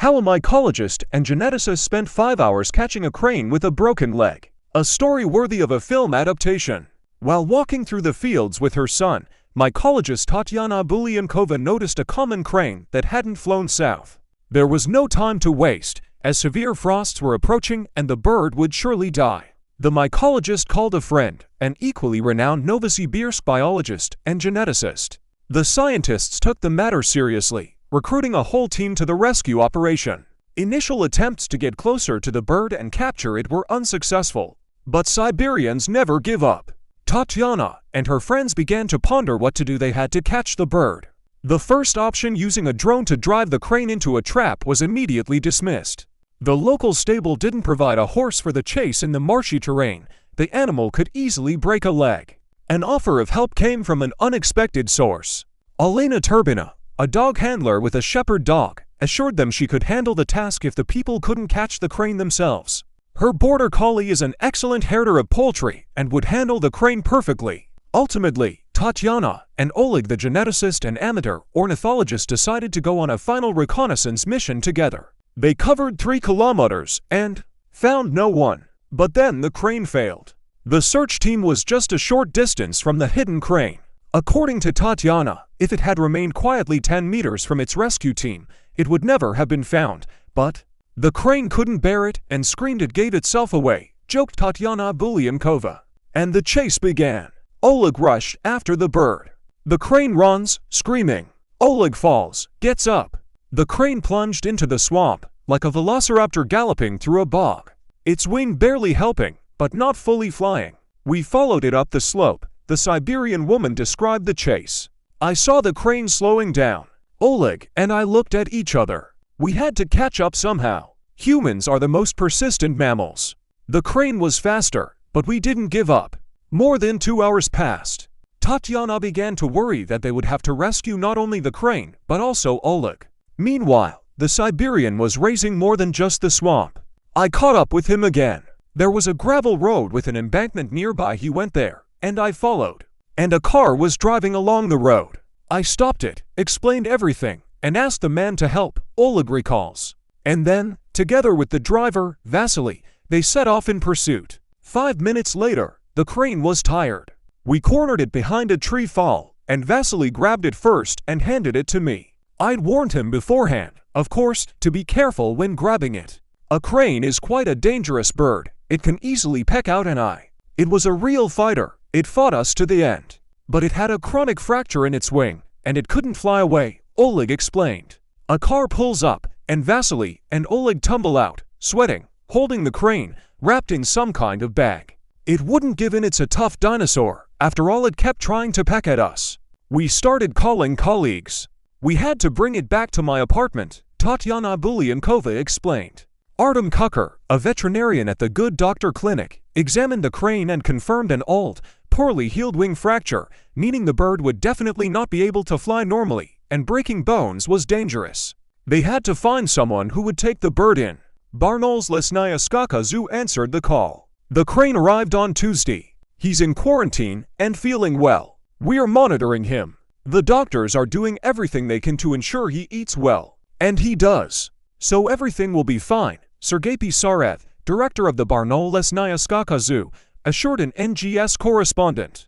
How a mycologist and geneticist spent 5 hours catching a crane with a broken leg. A story worthy of a film adaptation. While walking through the fields with her son, mycologist Tatyana Bulyankova noticed a common crane that hadn't flown south. There was no time to waste, as severe frosts were approaching and the bird would surely die. The mycologist called a friend, an equally renowned Novosibirsk biologist and geneticist. The scientists took the matter seriously, recruiting a whole team to the rescue operation. Initial attempts to get closer to the bird and capture it were unsuccessful. But Siberians never give up. Tatyana and her friends began to ponder what to do. They had to catch the bird. The first option, using a drone to drive the crane into a trap, was immediately dismissed. The local stable didn't provide a horse for the chase in the marshy terrain. The animal could easily break a leg. An offer of help came from an unexpected source. Elena Turbina, a dog handler with a shepherd dog, assured them she could handle the task if the people couldn't catch the crane themselves. Her border collie is an excellent herder of poultry and would handle the crane perfectly. Ultimately, Tatyana and Oleg, the geneticist and amateur ornithologist, decided to go on a final reconnaissance mission together. They covered 3 kilometers and found no one. But then the crane failed. The search team was just a short distance from the hidden crane. According to Tatyana, if it had remained quietly 10 meters from its rescue team, it would never have been found. But the crane couldn't bear it and screamed it gave itself away, joked Tatyana Bulyankova. And the chase began. Oleg rushed after the bird. The crane runs, screaming. Oleg falls, gets up. The crane plunged into the swamp, like a velociraptor galloping through a bog. Its wing barely helping, but not fully flying. We followed it up the slope. The Siberian woman described the chase. I saw the crane slowing down. Oleg and I looked at each other. We had to catch up somehow. Humans are the most persistent mammals. The crane was faster, but we didn't give up. More than 2 hours passed. Tatyana began to worry that they would have to rescue not only the crane, but also Oleg. Meanwhile, the Siberian was racing more than just the swamp. I caught up with him again. There was a gravel road with an embankment nearby. He went there, and I followed. And a car was driving along the road. I stopped it, explained everything, and asked the man to help, Oleg recalls. And then, together with the driver, Vasily, they set off in pursuit. 5 minutes later, the crane was tired. We cornered it behind a tree fall, and Vasily grabbed it first and handed it to me. I'd warned him beforehand, of course, to be careful when grabbing it. A crane is quite a dangerous bird. It can easily peck out an eye. It was a real fighter. It fought us to the end. But it had a chronic fracture in its wing, and it couldn't fly away, Oleg explained. A car pulls up, and Vasily and Oleg tumble out, sweating, holding the crane, wrapped in some kind of bag. It wouldn't give in. It's a tough dinosaur. After all, it kept trying to peck at us. We started calling colleagues. We had to bring it back to my apartment, Tatyana Bulyankova explained. Artem Kucker, a veterinarian at the Good Doctor Clinic, examined the crane and confirmed an old, poorly healed wing fracture, meaning the bird would definitely not be able to fly normally, and breaking bones was dangerous. They had to find someone who would take the bird in. Barnol's Lesnaya Skaka Zoo answered the call. The crane arrived on Tuesday. He's in quarantine and feeling well. We're monitoring him. The doctors are doing everything they can to ensure he eats well. And he does. So everything will be fine, Sergei Pisarev, director of the Barnol Lesnaya Skaka Zoo, assured an NGS correspondent.